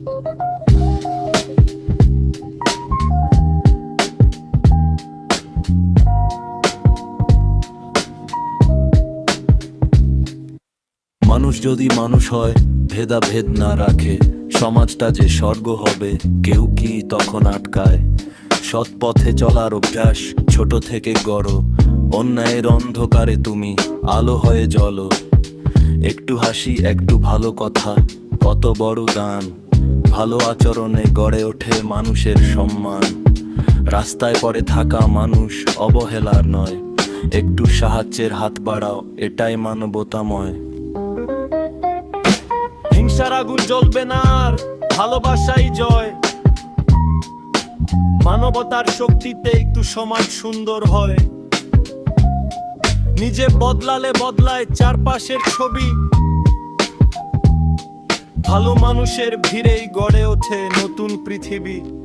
মানুষ যদি মানুষ হয়, ভেদাভেদ না রাখে, সমাজটা যে স্বর্গ হবে কেউ কি তখন আটকায়? সৎ পথে চলার অভ্যাস ছোট থেকে গড়ো, অন্যায়ের অন্ধকারে তুমি আলো হয়ে জ্বলো। একটু হাসি, একটু ভালো কথা, কত বড় দান। ভালো আচরণে গড়ে ওঠে মানুষের সম্মান। রাস্তায় পড়ে থাকা মানুষ অবহেলার নয়, একটু সাহায্যের হাত বাড়াও, এটাই মানবতাময়। হিংসার আগুন জ্বলবে না আর, ভালোবাসাই জয়। মানবতার শক্তিতে একটু সমাজ সুন্দর হয়। নিজে বদলালে বদলায় চারপাশের ছবি। ভালো মানুষের ভিড়েই গড়ে ওঠে নতুন পৃথিবী।